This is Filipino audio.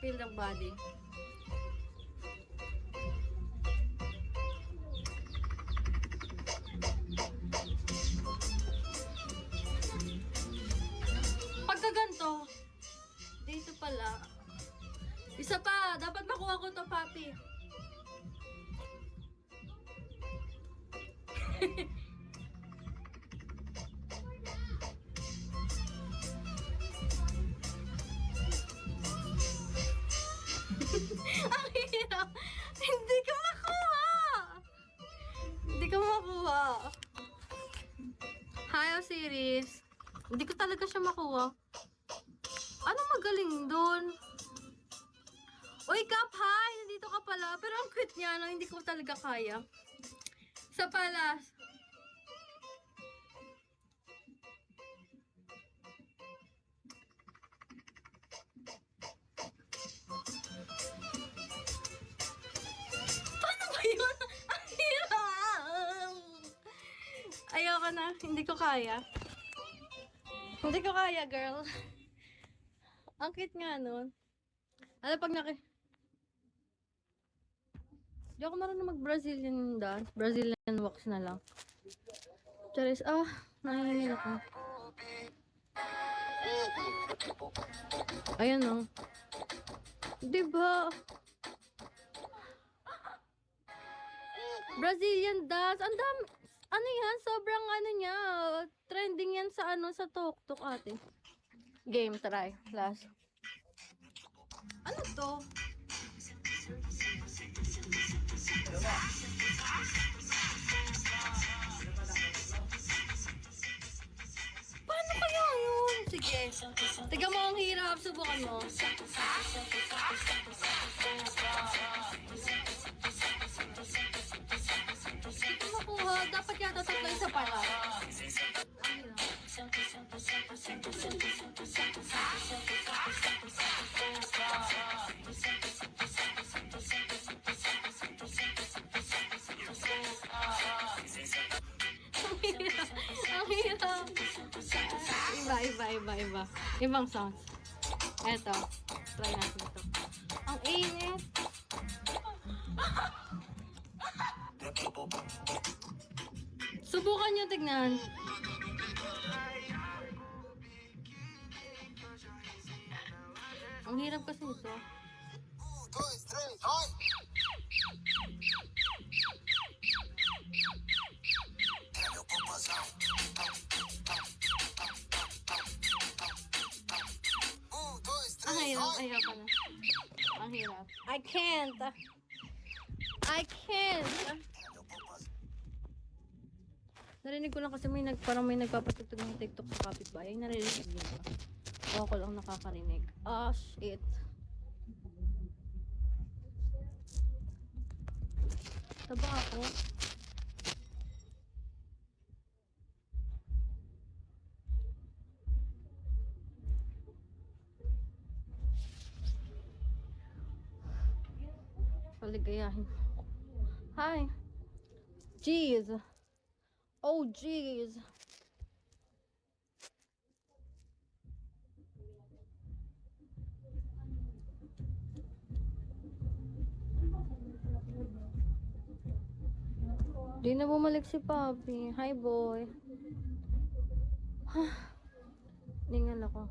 Feel ng body. Pagka ganito, dito pala. Isa pa, dapat makuha ko to, papi. Ang hirap. Hindi ko makuha. Hindi ko makuha. Hi, Osiris. Hindi ko talaga siya makuha. Anong magaling doon? Uy, Kap, hi! Nandito ka pala. Pero ang cute niya, no? Hindi ko talaga kaya. Sa palas. Paano ba yun? Ang hirap! Ayoko na. Hindi ko kaya. Hindi ko kaya, girl. Ang cute nga nun. Alam, pag Di ako marunong mag-Brazilian dance. Brazilian wax na lang. Charis, nahihingin ako. Ayan o. Diba? Brazilian dance. Ang dami. Ano yan? Sobrang ano niya. Trending yan sa sa TikTok ate. Game, try. Last. Ano to? Paano kaya yun? Sige. Tiga mo ang hirap. Subukan mo. Hindi ko makuha. Dapat yata tatlo isa pala. Ang hirap. Iba. Ibang sounds. Eto. Try natin ito. Ang init. Subukan nyo tignan. Ang hirap kasi ito. Ayoko na. Ang hirap. I can't. Narinig ko lang kasi parang may nagpapatugtog ng TikTok sa kapitbahay. Narinig din ba? Ako lang nakakarinig. Shit. Taba ako. Paligayahin. Hi. Jeez. Oh, jeez. Di na bumalik si Papi. Hi, boy. Ningal ako.